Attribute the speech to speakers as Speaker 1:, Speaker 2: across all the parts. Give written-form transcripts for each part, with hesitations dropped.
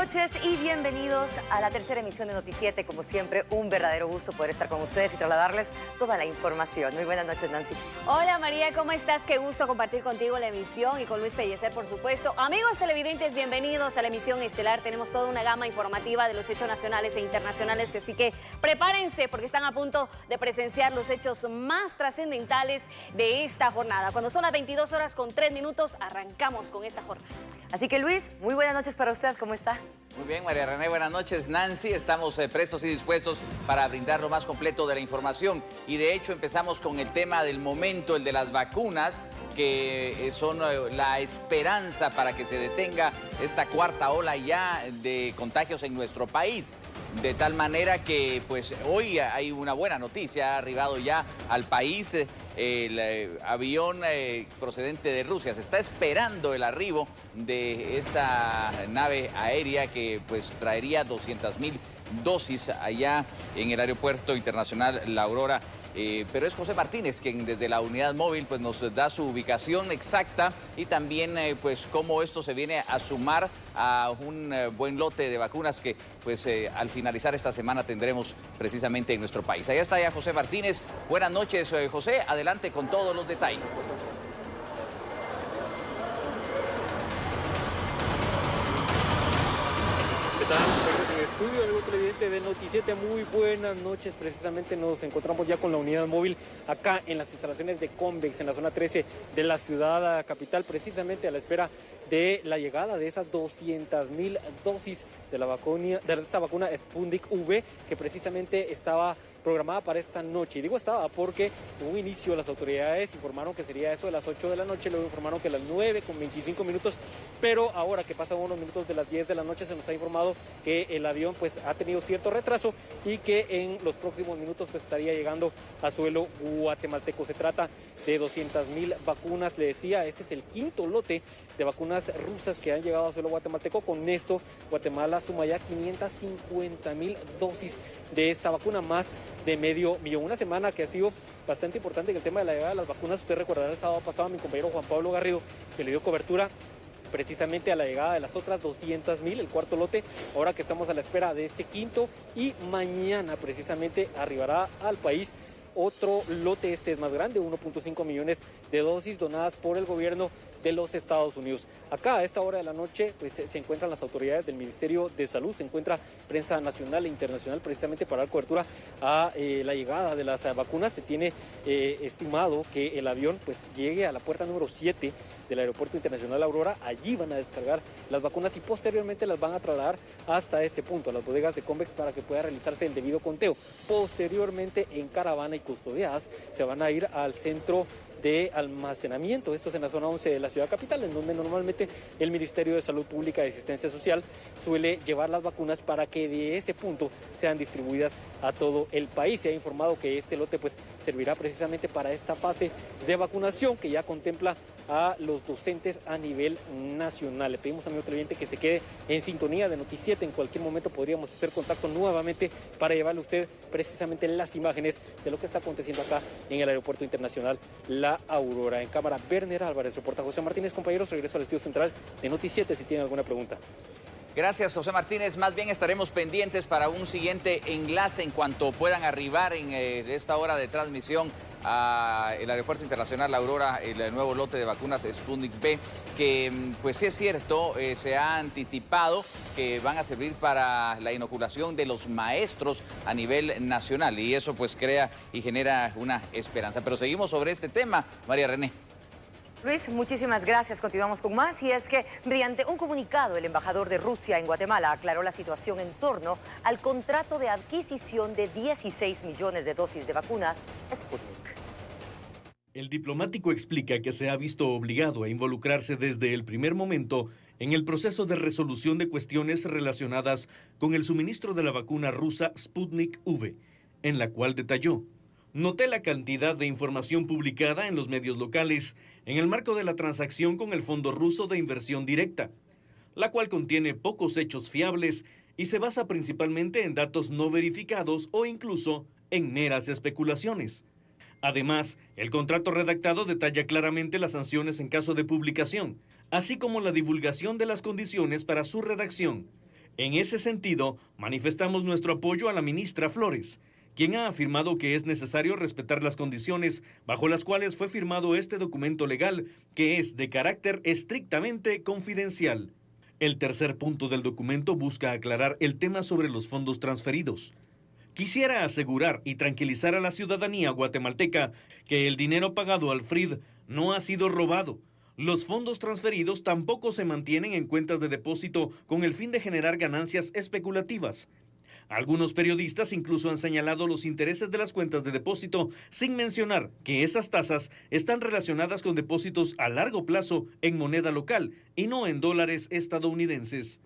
Speaker 1: noches y bienvenidos a la tercera emisión de Noti7. Como siempre, un verdadero gusto poder estar con ustedes y trasladarles toda la información. Muy buenas noches, Nancy.
Speaker 2: Hola, María, ¿cómo estás? Qué gusto compartir contigo la emisión y con Luis Pellecer, por supuesto. Amigos televidentes, bienvenidos a la emisión estelar. Tenemos toda una gama informativa de los hechos nacionales e internacionales, así que prepárense porque están a punto de presenciar los hechos más trascendentales de esta jornada. Cuando son las 22 horas con 3 minutos, arrancamos con esta jornada.
Speaker 1: Así que, Luis, muy buenas noches para usted. ¿Cómo está?
Speaker 3: Muy bien, María René, buenas noches. Nancy, estamos prestos y dispuestos para brindar lo más completo de la información. Y de hecho empezamos con el tema del momento, el de las vacunas, que son la esperanza para que se detenga esta cuarta ola ya de contagios en nuestro país. De tal manera que pues hoy hay una buena noticia, ha arribado ya al país el avión procedente de Rusia. Se está esperando el arribo de esta nave aérea que pues traería 200,000 dosis allá en el Aeropuerto Internacional La Aurora. Pero es José Martínez quien desde la unidad móvil pues nos da su ubicación exacta y también pues cómo esto se viene a sumar a un buen lote de vacunas que pues al finalizar esta semana tendremos precisamente en nuestro país. Allá está ya José Martínez. Buenas noches, José. Adelante con todos los detalles.
Speaker 4: ¿Qué tal? En el estudio, amigo televidente de Noti7, muy buenas noches. Precisamente nos encontramos ya con la unidad móvil acá en las instalaciones de Convex, en la zona 13 de la ciudad capital, precisamente a la espera de la llegada de esas 200,000 dosis de esta vacuna Sputnik V, que precisamente estaba programada para esta noche. Y digo estaba porque en un inicio las autoridades informaron que sería eso de las 8 de la noche, luego informaron que a las 9:25, pero ahora que pasan unos minutos de las 10 de la noche se nos ha informado que el avión pues ha tenido cierto retraso y que en los próximos minutos pues estaría llegando a suelo guatemalteco. Se trata de 200,000 vacunas, le decía, este es el quinto lote de vacunas rusas que han llegado a suelo guatemalteco. Con esto Guatemala suma ya 550,000 dosis de esta vacuna, más de 500,000. Una semana que ha sido bastante importante en el tema de la llegada de las vacunas. Usted recordará el sábado pasado a mi compañero Juan Pablo Garrido, que le dio cobertura precisamente a la llegada de las otras 200,000, el cuarto lote, ahora que estamos a la espera de este quinto, y mañana precisamente arribará al país otro lote. Este es más grande, 1.5 millones de dosis donadas por el gobierno de los Estados Unidos. Acá a esta hora de la noche pues se encuentran las autoridades del Ministerio de Salud, se encuentra prensa nacional e internacional precisamente para dar cobertura a la llegada de las vacunas. Se tiene estimado que el avión pues llegue a la puerta número 7 del Aeropuerto Internacional Aurora. Allí van a descargar las vacunas y posteriormente las van a trasladar hasta este punto, a las bodegas de Convex, para que pueda realizarse el debido conteo. Posteriormente, en caravana y custodiadas, se van a ir al centro de almacenamiento. Esto es en la zona 11 de la ciudad capital, en donde normalmente el Ministerio de Salud Pública y Asistencia Social suele llevar las vacunas para que de ese punto sean distribuidas a todo el país. Se ha informado que este lote pues servirá precisamente para esta fase de vacunación que ya contempla a los docentes a nivel nacional. Le pedimos a mi televidente que se quede en sintonía de Noti7. En cualquier momento podríamos hacer contacto nuevamente para llevarle a usted precisamente las imágenes de lo que está aconteciendo acá en el Aeropuerto Internacional La Aurora. En cámara, Berner Álvarez, reporta José Martínez. Compañeros, regreso al estudio central de Noti7 si tienen alguna pregunta.
Speaker 3: Gracias, José Martínez. Más bien estaremos pendientes para un siguiente enlace en cuanto puedan arribar en esta hora de transmisión al Aeropuerto Internacional La Aurora el nuevo lote de vacunas Sputnik V, que pues sí es cierto, se ha anticipado que van a servir para la inoculación de los maestros a nivel nacional, y eso pues crea y genera una esperanza. Pero seguimos sobre este tema, María René.
Speaker 1: Luis, muchísimas gracias. Continuamos con más. Y es que mediante un comunicado, el embajador de Rusia en Guatemala aclaró la situación en torno al contrato de adquisición de 16 millones de dosis de vacunas Sputnik.
Speaker 5: El diplomático explica que se ha visto obligado a involucrarse desde el primer momento en el proceso de resolución de cuestiones relacionadas con el suministro de la vacuna rusa Sputnik V, en la cual detalló: noté la cantidad de información publicada en los medios locales en el marco de la transacción con el Fondo Ruso de Inversión Directa, la cual contiene pocos hechos fiables y se basa principalmente en datos no verificados o incluso en meras especulaciones. Además, el contrato redactado detalla claramente las sanciones en caso de publicación, así como la divulgación de las condiciones para su redacción. En ese sentido, manifestamos nuestro apoyo a la ministra Flores, quien ha afirmado que es necesario respetar las condiciones bajo las cuales fue firmado este documento legal, que es de carácter estrictamente confidencial. El tercer punto del documento busca aclarar el tema sobre los fondos transferidos. Quisiera asegurar y tranquilizar a la ciudadanía guatemalteca que el dinero pagado al FRID no ha sido robado. Los fondos transferidos tampoco se mantienen en cuentas de depósito con el fin de generar ganancias especulativas. Algunos periodistas incluso han señalado los intereses de las cuentas de depósito sin mencionar que esas tasas están relacionadas con depósitos a largo plazo en moneda local y no en dólares estadounidenses.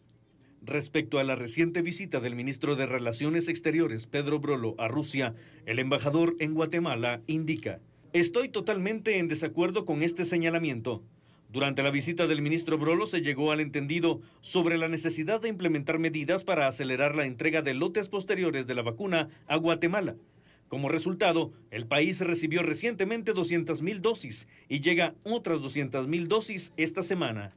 Speaker 5: Respecto a la reciente visita del ministro de Relaciones Exteriores, Pedro Brolo, a Rusia, el embajador en Guatemala indica: estoy totalmente en desacuerdo con este señalamiento. Durante la visita del ministro Brolo se llegó al entendido sobre la necesidad de implementar medidas para acelerar la entrega de lotes posteriores de la vacuna a Guatemala. Como resultado, el país recibió recientemente 200,000 dosis y llega otras 200,000 dosis esta semana.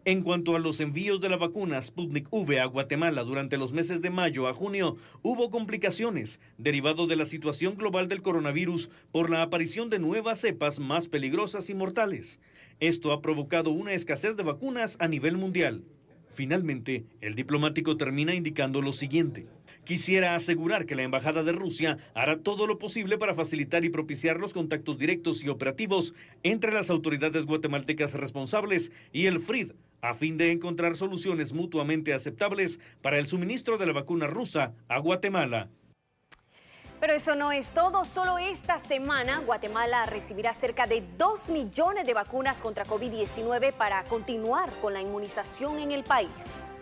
Speaker 5: En cuanto a los envíos de la vacuna Sputnik V a Guatemala durante los meses de mayo a junio, hubo complicaciones derivado de la situación global del coronavirus por la aparición de nuevas cepas más peligrosas y mortales. Esto ha provocado una escasez de vacunas a nivel mundial. Finalmente, el diplomático termina indicando lo siguiente: quisiera asegurar que la Embajada de Rusia hará todo lo posible para facilitar y propiciar los contactos directos y operativos entre las autoridades guatemaltecas responsables y el FRID, a fin de encontrar soluciones mutuamente aceptables para el suministro de la vacuna rusa a Guatemala.
Speaker 2: Pero eso no es todo. Solo esta semana Guatemala recibirá cerca de 2 millones de vacunas contra COVID-19 para continuar con la inmunización en el país.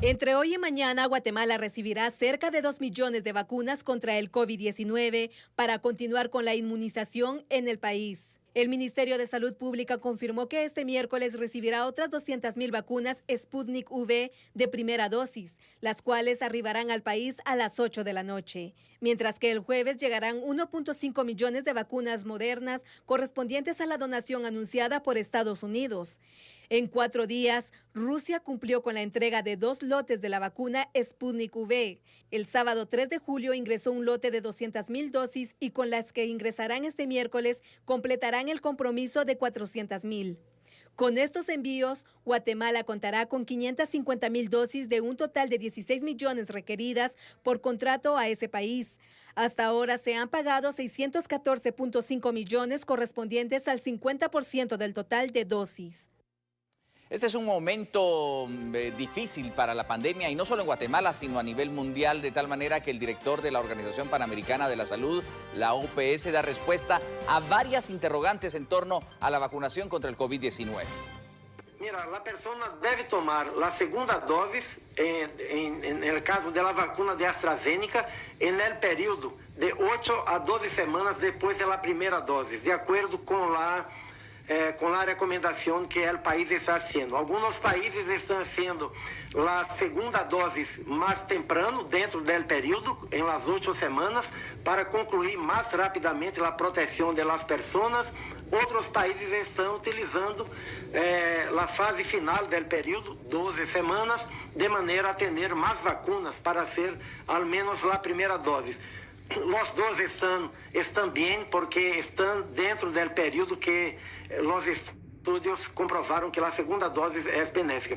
Speaker 6: Entre hoy y mañana, Guatemala recibirá cerca de 2 millones de vacunas contra el COVID-19 para continuar con la inmunización en el país. El Ministerio de Salud Pública confirmó que este miércoles recibirá otras 200,000 vacunas Sputnik V de primera dosis, las cuales arribarán al país a las 8 de la noche, mientras que el jueves llegarán 1.5 millones de vacunas modernas correspondientes a la donación anunciada por Estados Unidos. En 4 días, Rusia cumplió con la entrega de 2 lotes de la vacuna Sputnik V. El sábado 3 de julio ingresó un lote de 200,000 dosis y con las que ingresarán este miércoles completarán el compromiso de 400,000. Con estos envíos, Guatemala contará con 550,000 dosis de un total de 16 millones requeridas por contrato a ese país. Hasta ahora se han pagado 614.5 millones correspondientes al 50% del total de dosis.
Speaker 3: Este es un momento difícil para la pandemia y no solo en Guatemala, sino a nivel mundial, de tal manera que el director de la Organización Panamericana de la Salud, la OPS, da respuesta a varias interrogantes en torno a la vacunación contra el COVID-19.
Speaker 7: Mira, la persona debe tomar la segunda dosis, en el caso de la vacuna de AstraZeneca, en el periodo de 8 a 12 semanas después de la primera dosis, de acuerdo con la recomendación que el país está haciendo. Algunos países están haciendo la segunda dosis más temprano, dentro del periodo, en las 8 semanas, para concluir más rápidamente la protección de las personas. Otros países están utilizando la fase final del periodo, 12 semanas, de manera a tener más vacunas para hacer al menos la primera dosis. Los dos están bien porque están dentro del periodo que los estudios comprobaron que la segunda dosis es benéfica.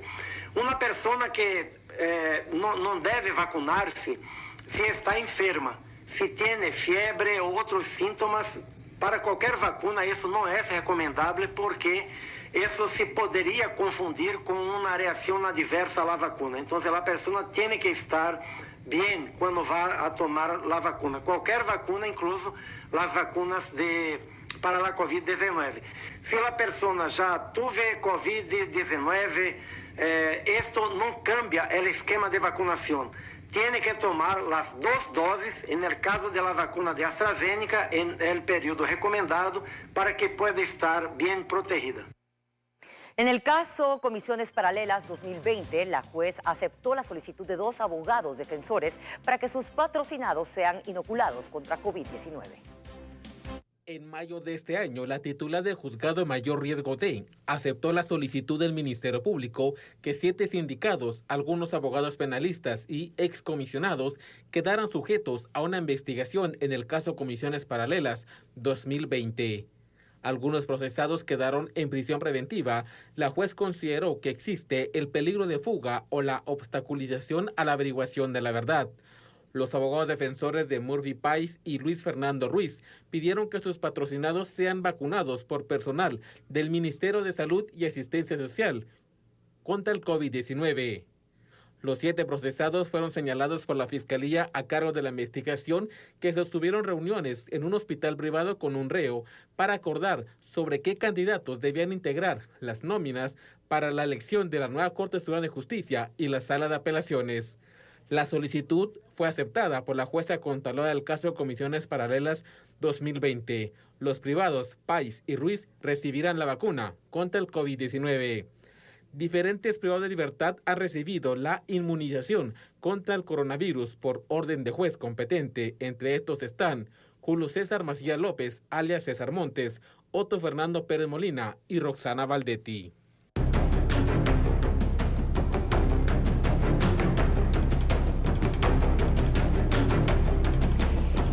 Speaker 7: Una persona que no debe vacunarse si está enferma, si tiene fiebre o otros síntomas. Para cualquier vacuna eso no es recomendable porque eso se podría confundir con una reacción adversa a la vacuna. Entonces la persona tiene que estar bien cuando va a tomar la vacuna. Cualquier vacuna, incluso las vacunas para la COVID-19. Si la persona ya tuve COVID-19, esto no cambia el esquema de vacunación. Tiene que tomar las 2 dosis, en el caso de la vacuna de AstraZeneca, en el periodo recomendado para que pueda estar bien protegida.
Speaker 1: En el caso Comisiones Paralelas 2020, la juez aceptó la solicitud de 2 abogados defensores para que sus patrocinados sean inoculados contra COVID-19.
Speaker 8: En mayo de este año, la titular del Juzgado de Mayor Riesgo D aceptó la solicitud del Ministerio Público que 7 sindicados, algunos abogados penalistas y excomisionados quedaran sujetos a una investigación en el caso Comisiones Paralelas 2020. Algunos procesados quedaron en prisión preventiva. La juez consideró que existe el peligro de fuga o la obstaculización a la averiguación de la verdad. Los abogados defensores de Murphy Pais y Luis Fernando Ruiz pidieron que sus patrocinados sean vacunados por personal del Ministerio de Salud y Asistencia Social contra el COVID-19. Los 7 procesados fueron señalados por la Fiscalía a cargo de la investigación, que sostuvieron reuniones en un hospital privado con un reo para acordar sobre qué candidatos debían integrar las nóminas para la elección de la nueva Corte Suprema de Justicia y la Sala de Apelaciones. La solicitud fue aceptada por la jueza contralora del caso Comisiones Paralelas 2020. Los privados, Pais y Ruiz, recibirán la vacuna contra el COVID-19. Diferentes privados de libertad han recibido la inmunización contra el coronavirus por orden de juez competente. Entre estos están Julio César Macías López, alias César Montes, Otto Fernando Pérez Molina y Roxana Valdetti.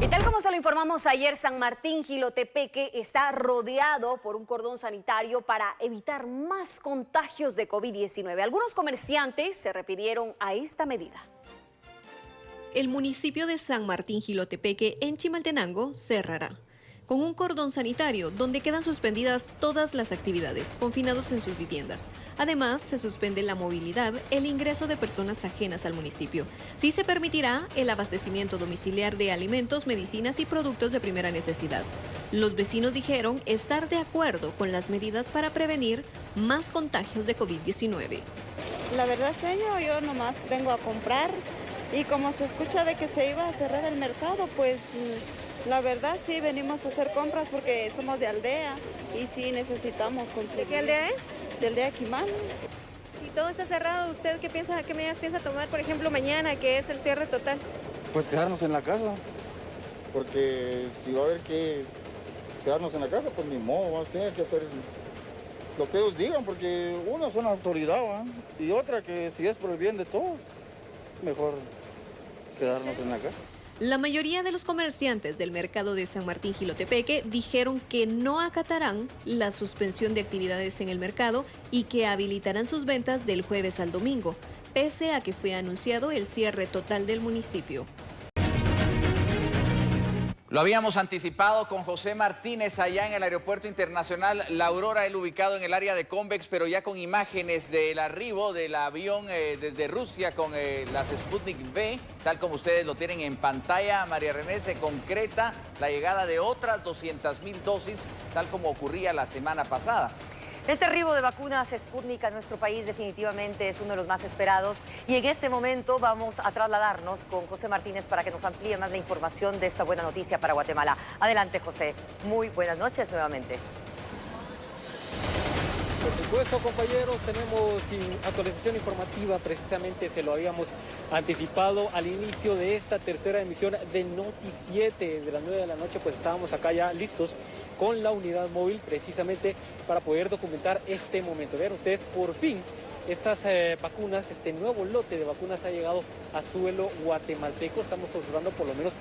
Speaker 2: Y tal como se lo informamos ayer, San Martín Jilotepeque está rodeado por un cordón sanitario para evitar más contagios de COVID-19. Algunos comerciantes se refirieron a esta medida.
Speaker 9: El municipio de San Martín Jilotepeque en Chimaltenango cerrará con un cordón sanitario donde quedan suspendidas todas las actividades, confinados en sus viviendas. Además, se suspende la movilidad, el ingreso de personas ajenas al municipio. Sí se permitirá el abastecimiento domiciliar de alimentos, medicinas y productos de primera necesidad. Los vecinos dijeron estar de acuerdo con las medidas para prevenir más contagios de COVID-19.
Speaker 10: La verdad, señor, yo nomás vengo a comprar y como se escucha de que se iba a cerrar el mercado, pues la verdad sí venimos a hacer compras porque somos de aldea y sí necesitamos conseguir.
Speaker 11: ¿De qué aldea es?
Speaker 10: De aldea Quimán.
Speaker 11: Si todo está cerrado, ¿usted qué medidas piensa tomar, por ejemplo, mañana, que es el cierre total?
Speaker 12: Pues quedarnos en la casa, porque si va a haber que quedarnos en la casa, pues ni modo, vamos a tener que hacer lo que ellos digan, porque una es una autoridad, ¿va? Y otra que si es por el bien de todos, mejor quedarnos en la casa.
Speaker 9: La mayoría de los comerciantes del mercado de San Martín Jilotepeque dijeron que no acatarán la suspensión de actividades en el mercado y que habilitarán sus ventas del jueves al domingo, pese a que fue anunciado el cierre total del municipio.
Speaker 3: Lo habíamos anticipado con José Martínez allá en el Aeropuerto Internacional La Aurora, él ubicado en el área de Convex, pero ya con imágenes del arribo del avión desde Rusia con las Sputnik V, tal como ustedes lo tienen en pantalla. María René, se concreta la llegada de otras 200,000 dosis, tal como ocurría la semana pasada.
Speaker 1: Este arribo de vacunas Sputnik a nuestro país definitivamente es uno de los más esperados y en este momento vamos a trasladarnos con José Martínez para que nos amplíe más la información de esta buena noticia para Guatemala. Adelante, José. Muy buenas noches nuevamente.
Speaker 4: Por supuesto, compañeros, tenemos actualización informativa, precisamente se lo habíamos anticipado al inicio de esta tercera emisión de Noti 7. Desde las 9 de la noche pues estábamos acá ya listos con la unidad móvil precisamente para poder documentar este momento. Vean ustedes, por fin estas vacunas, este nuevo lote de vacunas ha llegado a suelo guatemalteco. Estamos observando por lo menos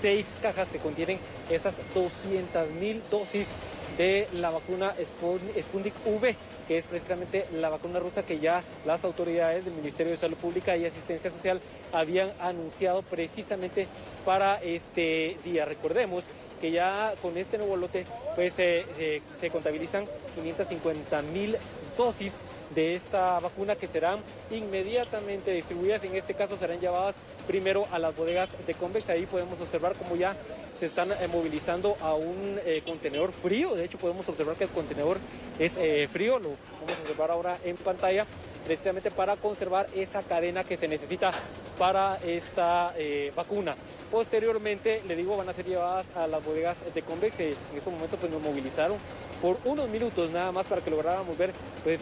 Speaker 4: 6 cajas que contienen esas 200,000 dosis de la vacuna Sputnik V, que es precisamente la vacuna rusa que ya las autoridades del Ministerio de Salud Pública y Asistencia Social habían anunciado precisamente para este día. Recordemos que ya con este nuevo lote pues se contabilizan 550,000 dosis de esta vacuna que serán inmediatamente distribuidas. En este caso serán llevadas primero a las bodegas de Convex. Ahí podemos observar cómo ya se están movilizando a un contenedor frío. De hecho podemos observar que el contenedor es frío, lo vamos a observar ahora en pantalla, precisamente para conservar esa cadena que se necesita para esta vacuna. Posteriormente, le digo, van a ser llevadas a las bodegas de Convex. En este momento pues nos movilizaron por unos minutos nada más para que lográramos ver pues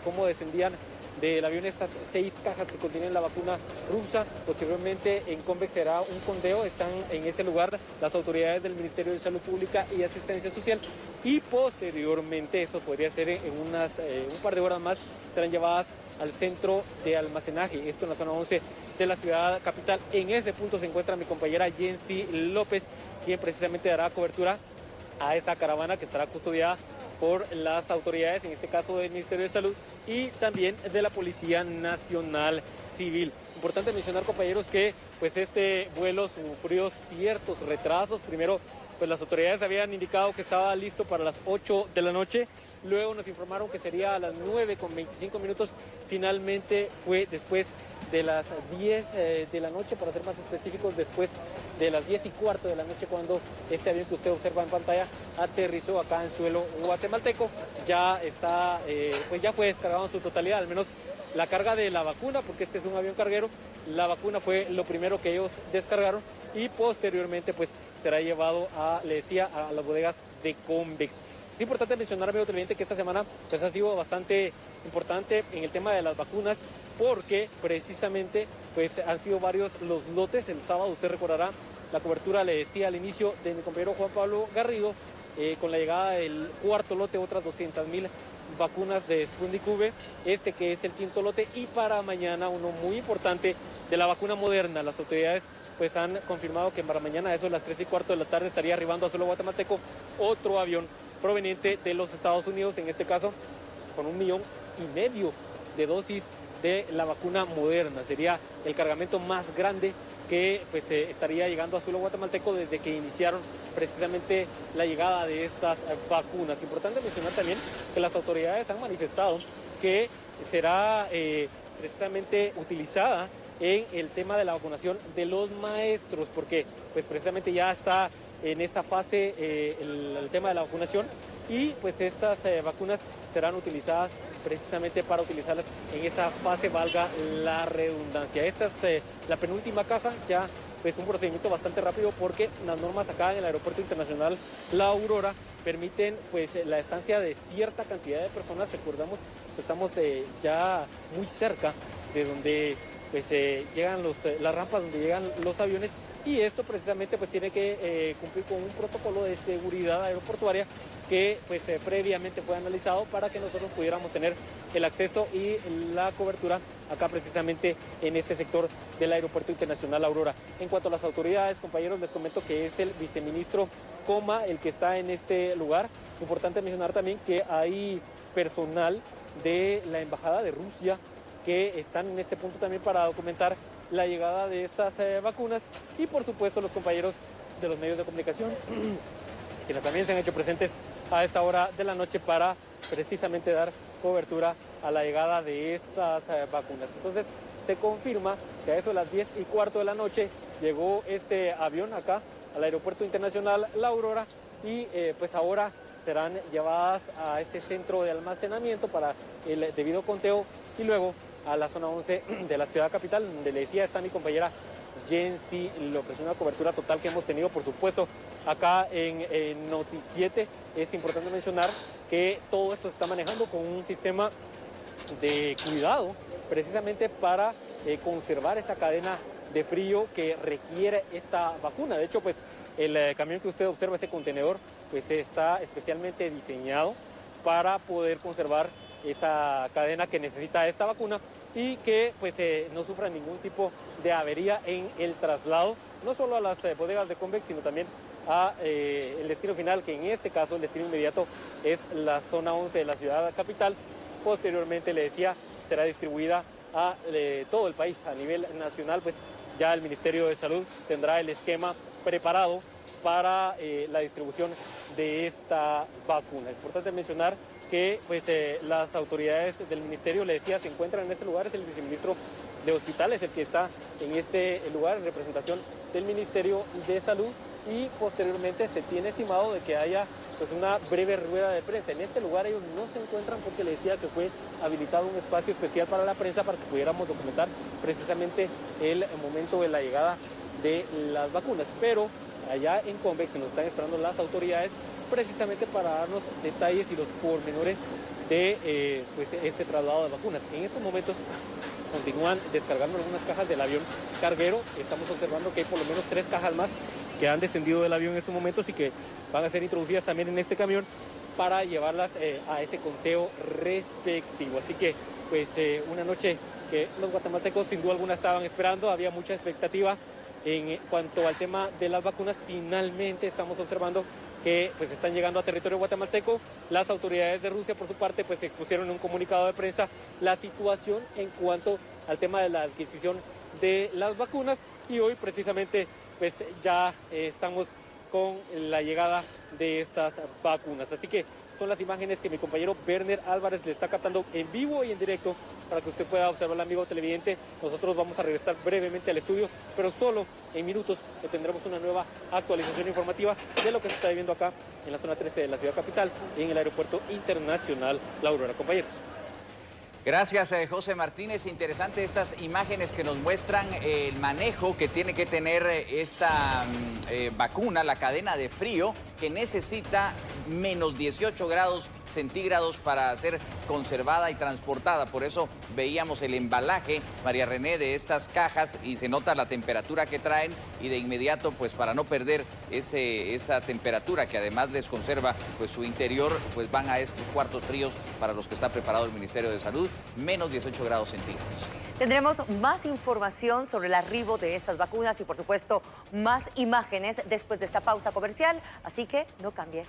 Speaker 4: cómo descendían del avión estas 6 cajas que contienen la vacuna rusa. Posteriormente en Convex será un conteo, están en ese lugar las autoridades del Ministerio de Salud Pública y Asistencia Social, y posteriormente, eso podría ser en un par de horas más, serán llevadas al centro de almacenaje, esto en la zona 11 de la ciudad capital. En ese punto se encuentra mi compañera Jensi López, quien precisamente dará cobertura a esa caravana que estará custodiada por las autoridades, en este caso del Ministerio de Salud y también de la Policía Nacional Civil. Importante mencionar, compañeros, que pues este vuelo sufrió ciertos retrasos. Primero, pues las autoridades habían indicado que estaba listo para las 8 de la noche. Luego nos informaron que sería a las 9:25. Finalmente fue después de las 10 de la noche, para ser más específicos, después de las 10:15 de la noche, cuando este avión que usted observa en pantalla aterrizó acá en suelo guatemalteco. Ya está, pues ya fue descargado en su totalidad, al menos la carga de la vacuna, porque este es un avión carguero. La vacuna fue lo primero que ellos descargaron y posteriormente pues será llevado a las bodegas de Convex. Es importante mencionar, amigo televidente, que esta semana pues ha sido bastante importante en el tema de las vacunas, porque precisamente pues han sido varios los lotes. El sábado, usted recordará, la cobertura, le decía al inicio, de mi compañero Juan Pablo Garrido, con la llegada del cuarto lote, otras 200,000 vacunas de Sputnik V, este que es el quinto lote, y para mañana uno muy importante de la vacuna Moderna. Las autoridades pues han confirmado que para mañana, a eso de las 3:15 de la tarde, estaría arribando a suelo guatemalteco otro avión proveniente de los Estados Unidos, en este caso con 1,5 millones de dosis de la vacuna Moderna. Sería el cargamento más grande que pues estaría llegando a suelo guatemalteco desde que iniciaron precisamente la llegada de estas vacunas. Importante mencionar también que las autoridades han manifestado que será precisamente utilizada en el tema de la vacunación de los maestros, porque pues precisamente ya está en esa fase el tema de la vacunación, y pues estas vacunas serán utilizadas precisamente para utilizarlas en esa fase, valga la redundancia. Esta es la penúltima caja, ya pues un procedimiento bastante rápido, porque las normas acá en el Aeropuerto Internacional La Aurora permiten pues la estancia de cierta cantidad de personas. Recordamos que estamos ya muy cerca de donde pues llegan las rampas donde llegan los aviones, y esto precisamente pues tiene que cumplir con un protocolo de seguridad aeroportuaria que pues previamente fue analizado para que nosotros pudiéramos tener el acceso y la cobertura acá precisamente en este sector del Aeropuerto Internacional Aurora. En cuanto a las autoridades, compañeros, les comento que es el viceministro Coma el que está en este lugar. Importante mencionar también que hay personal de la Embajada de Rusia que están en este punto también para documentar la llegada de estas vacunas, y por supuesto los compañeros de los medios de comunicación quienes también se han hecho presentes a esta hora de la noche para precisamente dar cobertura a la llegada de estas vacunas. Entonces se confirma que a eso de las 10:15 de la noche llegó este avión acá al Aeropuerto Internacional La Aurora, y pues ahora serán llevadas a este centro de almacenamiento para el debido conteo, y luego a la zona 11 de la ciudad capital, donde le decía está mi compañera Jensi López. Una cobertura total que hemos tenido, por supuesto, acá en Noti7. Es importante mencionar que todo esto se está manejando con un sistema de cuidado, precisamente para conservar esa cadena de frío que requiere esta vacuna. De hecho, pues el camión que usted observa, ese contenedor, pues está especialmente diseñado para poder conservar esa cadena que necesita esta vacuna, y que pues no sufra ningún tipo de avería en el traslado, no solo a las bodegas de Convex, sino también a el destino final, que en este caso el destino inmediato es la zona 11 de la ciudad capital. Posteriormente, le decía, será distribuida a todo el país a nivel nacional. Pues ya el Ministerio de Salud tendrá el esquema preparado para la distribución de esta vacuna. Es importante mencionar que pues las autoridades del ministerio, le decía, se encuentran en este lugar. Es el viceministro de Hospitales el que está en este lugar en representación del Ministerio de Salud, y posteriormente se tiene estimado de que haya pues una breve rueda de prensa. En este lugar ellos no se encuentran, porque le decía que fue habilitado un espacio especial para la prensa para que pudiéramos documentar precisamente el momento de la llegada de las vacunas. Pero allá en Convex nos están esperando las autoridades precisamente para darnos detalles y los pormenores de pues este traslado de vacunas. En estos momentos continúan descargando algunas cajas del avión carguero. Estamos observando que hay por lo menos 3 cajas más que han descendido del avión en estos momentos y que van a ser introducidas también en este camión para llevarlas a ese conteo respectivo. Así que pues una noche que los guatemaltecos sin duda alguna estaban esperando, había mucha expectativa en cuanto al tema de las vacunas. Finalmente estamos observando que pues están llegando a territorio guatemalteco. Las autoridades de Rusia, por su parte, pues expusieron en un comunicado de prensa la situación en cuanto al tema de la adquisición de las vacunas, y hoy precisamente pues ya estamos con la llegada de estas vacunas. Así que son las imágenes que mi compañero Werner Álvarez le está captando en vivo y en directo para que usted pueda observar, amigo televidente. Nosotros vamos a regresar brevemente al estudio, pero solo en minutos tendremos una nueva actualización informativa de lo que se está viviendo acá en la zona 13 de la ciudad capital, en el aeropuerto internacional La Aurora. Compañeros.
Speaker 3: Gracias, José Martínez. Interesante estas imágenes que nos muestran el manejo que tiene que tener esta vacuna, la cadena de frío, que necesita menos 18 grados centígrados para ser conservada y transportada. Por eso veíamos el embalaje, María René, de estas cajas, y se nota la temperatura que traen, y de inmediato, pues para no perder esa temperatura que además les conserva pues su interior, pues van a estos cuartos fríos para los que está preparado el Ministerio de Salud, menos 18 grados centígrados.
Speaker 1: Tendremos más información sobre el arribo de estas vacunas y, por supuesto, más imágenes después de esta pausa comercial, así que no cambie.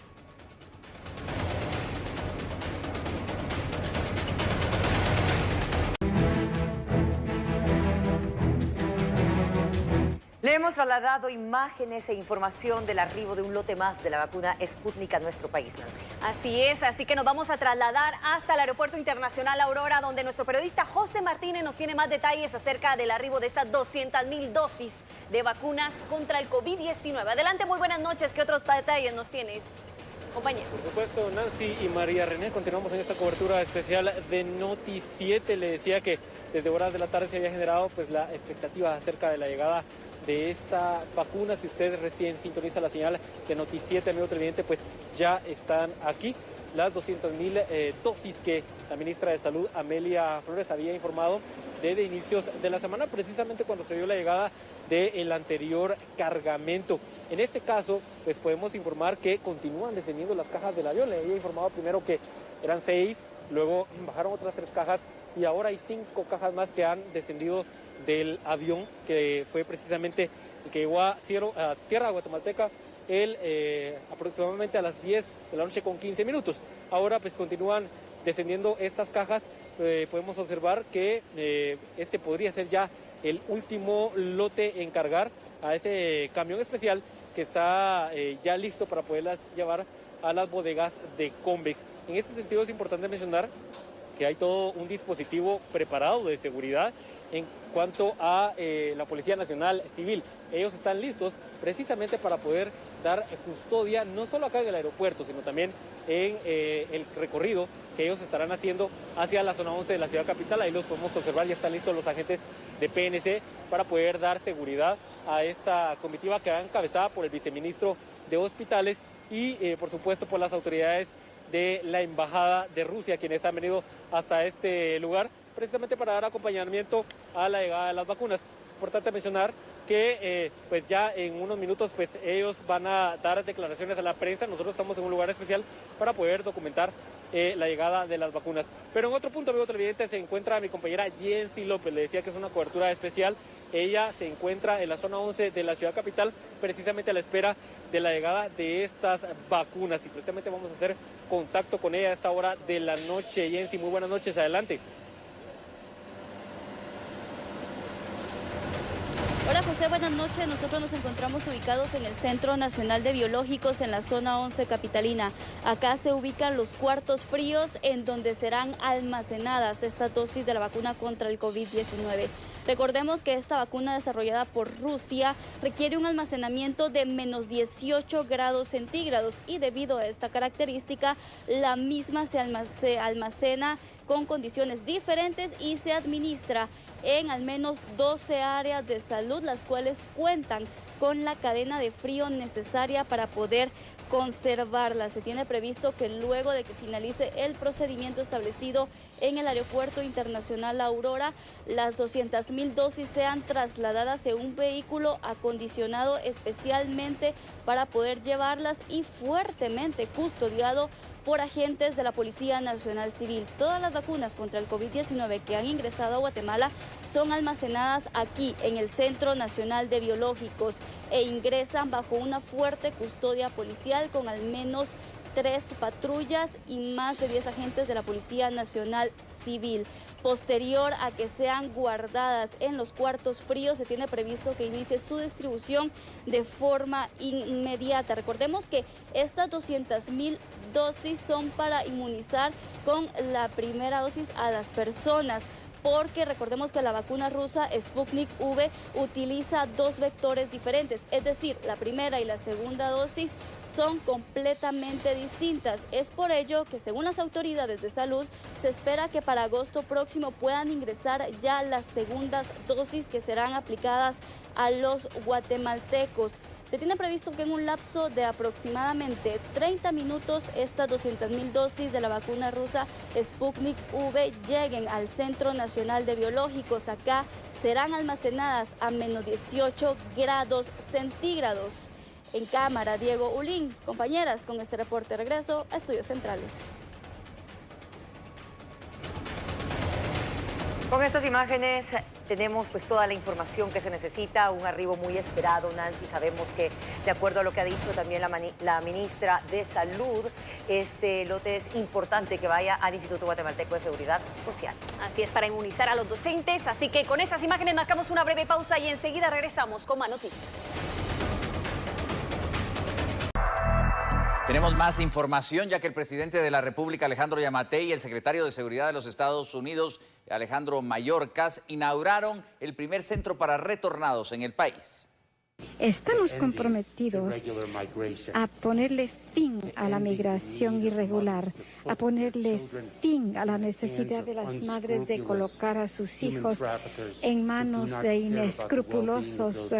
Speaker 1: Le hemos trasladado imágenes e información del arribo de un lote más de la vacuna Sputnik a nuestro país, Nancy.
Speaker 2: Así es, así que nos vamos a trasladar hasta el Aeropuerto Internacional Aurora, donde nuestro periodista José Martínez nos tiene más detalles acerca del arribo de estas 200,000 dosis de vacunas contra el COVID-19. Adelante, muy buenas noches. ¿Qué otros detalles nos tienes, compañero?
Speaker 4: Por supuesto, Nancy y María René, continuamos en esta cobertura especial de Noti 7. Le decía que desde horas de la tarde se había generado pues la expectativa acerca de la llegada de esta vacuna. Si usted recién sintoniza la señal de Noti 7, amigo televidente, pues ya están aquí las 200,000 dosis que la ministra de Salud, Amelia Flores, había informado desde inicios de la semana, precisamente cuando se dio la llegada del anterior cargamento. En este caso, pues podemos informar que continúan descendiendo las cajas del avión. Le había informado primero que eran 6, luego bajaron otras 3 cajas y ahora hay 5 cajas más que han descendido del avión, que fue precisamente el que llegó a tierra guatemalteca aproximadamente a las 10 de la noche con 15 minutos. Ahora pues continúan descendiendo estas cajas. Podemos observar que este podría ser ya el último lote en cargar a ese camión especial que está ya listo para poderlas llevar a las bodegas de Convex. En este sentido es importante mencionar que hay todo un dispositivo preparado de seguridad en cuanto a la Policía Nacional Civil. Ellos están listos precisamente para poder dar custodia no solo acá en el aeropuerto, sino también en el recorrido que ellos estarán haciendo hacia la zona 11 de la ciudad capital. Ahí los podemos observar, ya están listos los agentes de PNC para poder dar seguridad a esta comitiva que va encabezada por el viceministro de Hospitales y por supuesto por las autoridades de la Embajada de Rusia, quienes han venido hasta este lugar precisamente para dar acompañamiento a la llegada de las vacunas. Importante mencionar que pues ya en unos minutos pues ellos van a dar declaraciones a la prensa. Nosotros estamos en un lugar especial para poder documentar la llegada de las vacunas. Pero en otro punto, amigo televidente, se encuentra mi compañera Jensi López. Le decía que es una cobertura especial. Ella se encuentra en la zona 11 de la ciudad capital, precisamente a la espera de la llegada de estas vacunas. Y precisamente vamos a hacer contacto con ella a esta hora de la noche. Jensi, muy buenas noches, adelante.
Speaker 13: Hola José, buenas noches. Nosotros nos encontramos ubicados en el Centro Nacional de Biológicos en la zona 11 capitalina. Acá se ubican los cuartos fríos en donde serán almacenadas estas dosis de la vacuna contra el COVID-19. Recordemos que esta vacuna desarrollada por Rusia requiere un almacenamiento de menos 18 grados centígrados y debido a esta característica la misma se almacena con condiciones diferentes y se administra en al menos 12 áreas de salud, las cuales cuentan con la cadena de frío necesaria para poder conservarla. Se tiene previsto que luego de que finalice el procedimiento establecido en el Aeropuerto Internacional Aurora, las 200.000 dosis sean trasladadas en un vehículo acondicionado especialmente para poder llevarlas y fuertemente custodiado por agentes de la Policía Nacional Civil. Todas las vacunas contra el COVID-19 que han ingresado a Guatemala son almacenadas aquí en el Centro Nacional de Biológicos e ingresan bajo una fuerte custodia policial con al menos 3 patrullas y más de 10 agentes de la Policía Nacional Civil. Posterior a que sean guardadas en los cuartos fríos, se tiene previsto que inicie su distribución de forma inmediata. Recordemos que estas 200.000 dosis son para inmunizar con la primera dosis a las personas, porque recordemos que la vacuna rusa Sputnik V utiliza 2 vectores diferentes, es decir, la primera y la segunda dosis son completamente distintas. Es por ello que, según las autoridades de salud, se espera que para agosto próximo puedan ingresar ya las segundas dosis que serán aplicadas a los guatemaltecos. Se tiene previsto que en un lapso de aproximadamente 30 minutos estas 200.000 dosis de la vacuna rusa Sputnik V lleguen al Centro Nacional de Biológicos. Acá serán almacenadas a menos 18 grados centígrados. En cámara, Diego Ulín. Compañeras, con este reporte regreso a Estudios Centrales.
Speaker 1: Con estas imágenes tenemos pues toda la información que se necesita, un arribo muy esperado, Nancy. Sabemos que, de acuerdo a lo que ha dicho también la ministra de Salud, este lote es importante que vaya al Instituto Guatemalteco de Seguridad Social.
Speaker 2: Así es, para inmunizar a los docentes. Así que con estas imágenes marcamos una breve pausa y enseguida regresamos con más noticias.
Speaker 3: Tenemos más información, ya que el presidente de la República, Alejandro Yamatei, y el secretario de Seguridad de los Estados Unidos, Alejandro Mayorkas, inauguraron el primer centro para retornados en el país.
Speaker 14: Estamos comprometidos a ponerle fin a la migración irregular, a ponerle fin a la necesidad de las madres de colocar a sus hijos en manos de inescrupulosos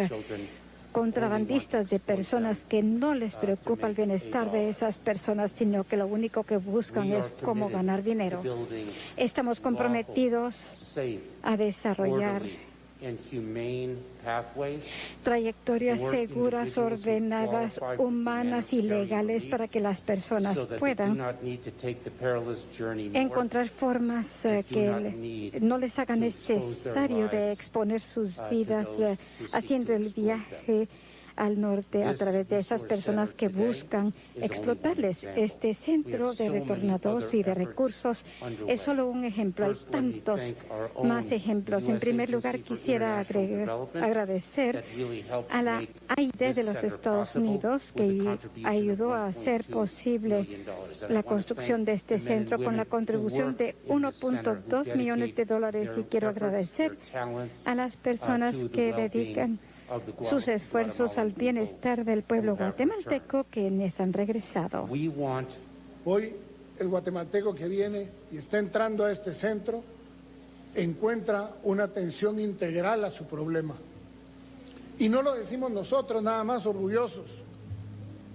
Speaker 14: contrabandistas de personas que no les preocupa el bienestar de esas personas, sino que lo único que buscan es cómo ganar dinero. Estamos comprometidos a desarrollar trayectorias seguras, ordenadas, humanas y legales para que las personas puedan encontrar formas que no les hagan necesario de exponer sus vidas haciendo el viaje al norte a través de esas personas que buscan explotarles. Este centro de retornados y de recursos es solo un ejemplo. Hay tantos más ejemplos. En primer lugar, quisiera agradecer a la AID de los Estados Unidos, que ayudó a hacer posible la construcción de este centro con la contribución de $1.2 millones. Y quiero agradecer a las personas que dedican sus esfuerzos al bienestar del pueblo guatemalteco quienes han regresado.
Speaker 15: Hoy el guatemalteco que viene y está entrando a este centro encuentra una atención integral a su problema. Y no lo decimos nosotros nada más orgullosos,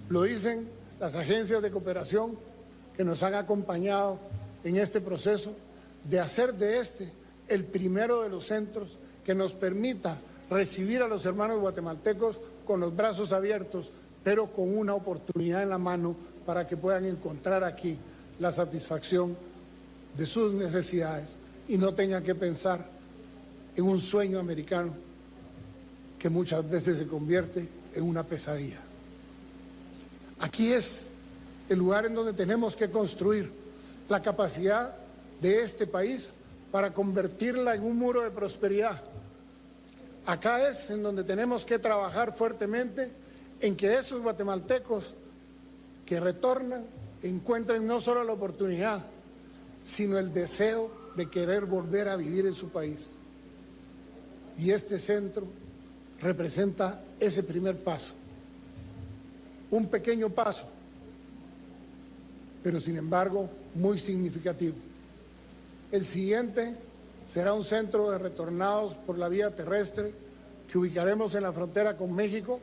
Speaker 15: lo dicen las agencias de cooperación que nos han acompañado en este proceso de hacer de este el primero de los centros que nos permita recibir a los hermanos guatemaltecos con los brazos abiertos, pero con una oportunidad en la mano para que puedan encontrar aquí la satisfacción de sus necesidades y no tengan que pensar en un sueño americano que muchas veces se convierte en una pesadilla. Aquí es el lugar en donde tenemos que construir la capacidad de este país para convertirla en un muro de prosperidad. Acá es en donde tenemos que trabajar fuertemente en que esos guatemaltecos que retornan encuentren no solo la oportunidad, sino el deseo de querer volver a vivir en su país. Y este centro representa ese primer paso, un pequeño paso, pero sin embargo muy significativo. El siguiente será un centro de retornados por la vía terrestre que ubicaremos en la frontera con México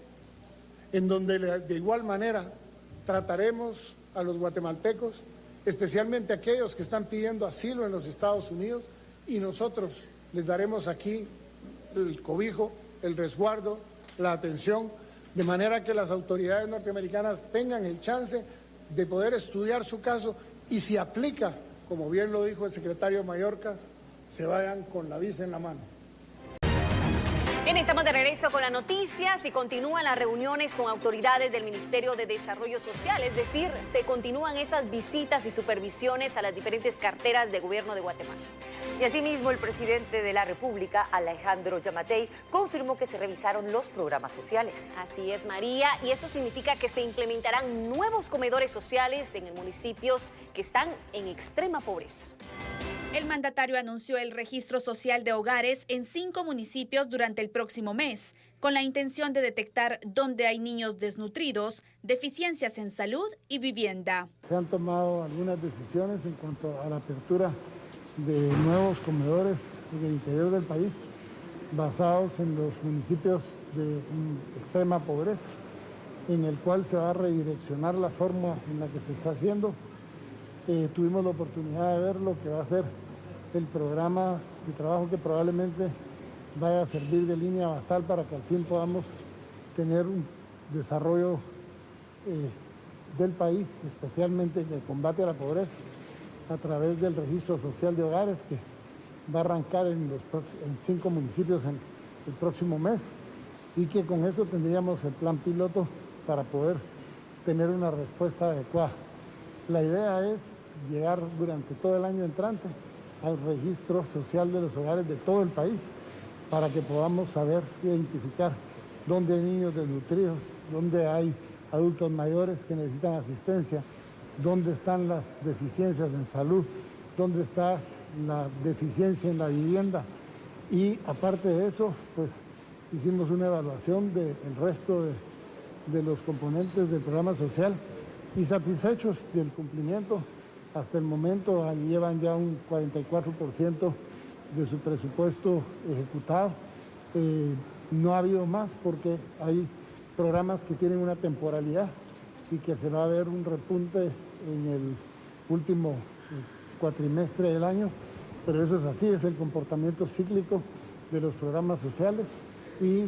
Speaker 15: en donde de igual manera trataremos a los guatemaltecos, especialmente aquellos que están pidiendo asilo en los Estados Unidos, y nosotros les daremos aquí el cobijo, el resguardo, la atención, de manera que las autoridades norteamericanas tengan el chance de poder estudiar su caso y si aplica, como bien lo dijo el secretario Mayorkas, se vayan con la visa en la mano.
Speaker 2: Bien, estamos de regreso con las noticias y continúan las reuniones con autoridades del Ministerio de Desarrollo Social, es decir, se continúan esas visitas y supervisiones a las diferentes carteras de gobierno de Guatemala.
Speaker 1: Y asimismo, el presidente de la República, Alejandro Yamatei, confirmó que se revisaron los programas sociales.
Speaker 2: Así es, María, y esto significa que se implementarán nuevos comedores sociales en municipios que están en extrema pobreza.
Speaker 16: El mandatario anunció el registro social de hogares en 5 municipios durante el próximo mes, con la intención de detectar dónde hay niños desnutridos, deficiencias en salud y vivienda.
Speaker 15: Se han tomado algunas decisiones en cuanto a la apertura de nuevos comedores en el interior del país, basados en los municipios de extrema pobreza, en el cual se va a redireccionar la forma en la que se está haciendo. Tuvimos la oportunidad de ver lo que va a ser el programa de trabajo que probablemente vaya a servir de línea basal para que al fin podamos tener un desarrollo del país, especialmente en el combate a la pobreza, a través del registro social de hogares que va a arrancar en 5 municipios en el próximo mes y que con eso tendríamos el plan piloto para poder tener una respuesta adecuada. La idea es llegar durante todo el año entrante al registro social de los hogares de todo el país para que podamos saber identificar dónde hay niños desnutridos, dónde hay adultos mayores que necesitan asistencia, dónde están las deficiencias en salud, dónde está la deficiencia en la vivienda. Y aparte de eso, pues hicimos una evaluación del resto de los componentes del programa social y satisfechos del cumplimiento. Hasta el momento llevan ya un 44% de su presupuesto ejecutado. No ha habido más porque hay programas que tienen una temporalidad y que se va a ver un repunte en el último cuatrimestre del año, pero eso es así, es el comportamiento cíclico de los programas sociales y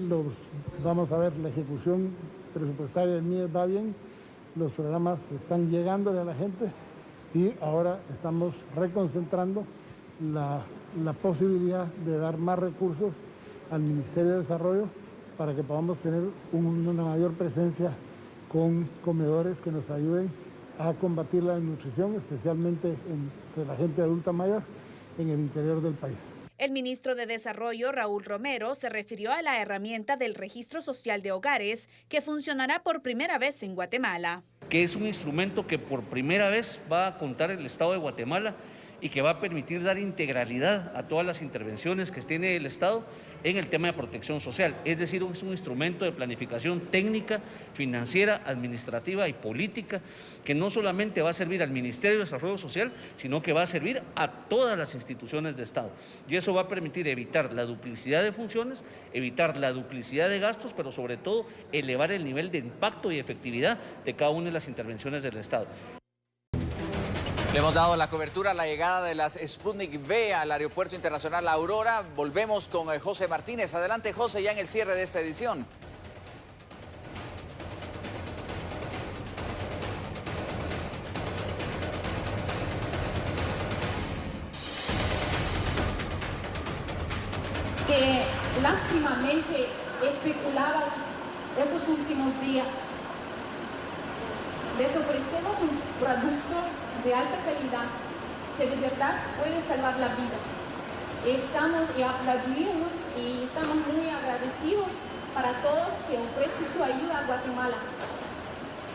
Speaker 15: vamos a ver, la ejecución presupuestaria del MIDES va bien, los programas están llegándole a la gente y ahora estamos reconcentrando la posibilidad de dar más recursos al Ministerio de Desarrollo para que podamos tener una mayor presencia con comedores que nos ayuden a combatir la desnutrición, especialmente entre la gente adulta mayor en el interior del país.
Speaker 16: El ministro de Desarrollo, Raúl Romero, se refirió a la herramienta del Registro Social de Hogares que funcionará por primera vez en Guatemala.
Speaker 17: Que es un instrumento que por primera vez va a contar el Estado de Guatemala y que va a permitir dar integralidad a todas las intervenciones que tiene el Estado en el tema de protección social. Es decir, es un instrumento de planificación técnica, financiera, administrativa y política que no solamente va a servir al Ministerio de Desarrollo Social, sino que va a servir a todas las instituciones de Estado. Y eso va a permitir evitar la duplicidad de funciones, evitar la duplicidad de gastos, pero sobre todo elevar el nivel de impacto y efectividad de cada una de las intervenciones del Estado.
Speaker 3: Le hemos dado la cobertura a la llegada de las Sputnik V al Aeropuerto Internacional La Aurora. Volvemos con José Martínez. Adelante, José, ya en el cierre de esta edición.
Speaker 18: Que lástimamente especulaban estos últimos días. Les ofrecemos un producto de alta calidad que de verdad puede salvar la vida. Estamos y aplaudimos y estamos muy agradecidos para todos que ofrecen su ayuda a Guatemala.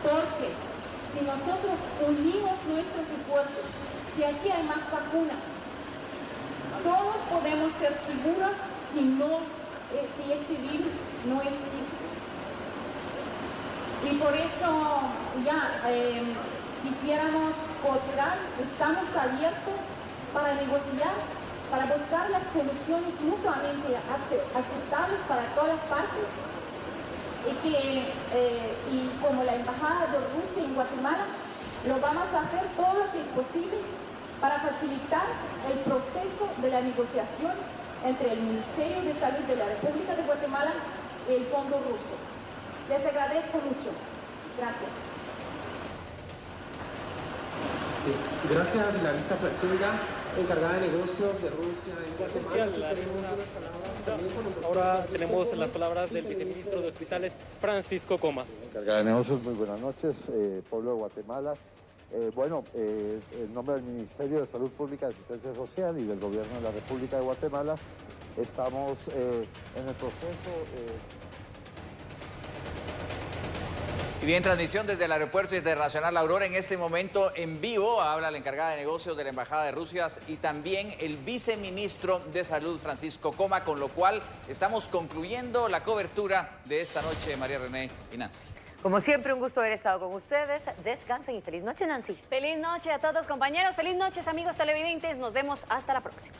Speaker 18: Porque si nosotros unimos nuestros esfuerzos, si aquí hay más vacunas, todos podemos ser seguros si este virus no existe. Y por eso quisiéramos cooperar, estamos abiertos para negociar, para buscar las soluciones mutuamente aceptables para todas las partes. y como la Embajada de Rusia en Guatemala, lo vamos a hacer todo lo que es posible para facilitar el proceso de la negociación entre el Ministerio de Salud de la República de Guatemala y el Fondo Ruso. Les agradezco mucho. Gracias.
Speaker 19: Sí, gracias a la vicepresidenta encargada de negocios de Rusia en Guatemala.
Speaker 4: Ahora tenemos las palabras del viceministro de Hospitales, Francisco Coma.
Speaker 20: Encargada de negocios, muy buenas noches, pueblo de Guatemala. En nombre del Ministerio de Salud Pública y Asistencia Social y del Gobierno de la República de Guatemala, estamos en el proceso...
Speaker 3: Y bien, transmisión desde el Aeropuerto Internacional La Aurora. En este momento, en vivo, habla la encargada de negocios de la Embajada de Rusia y también el viceministro de Salud, Francisco Coma, con lo cual estamos concluyendo la cobertura de esta noche, María René y Nancy.
Speaker 1: Como siempre, un gusto haber estado con ustedes. Descansen y feliz noche, Nancy.
Speaker 2: Feliz noche a todos, compañeros. Feliz noche, amigos televidentes. Nos vemos hasta la próxima.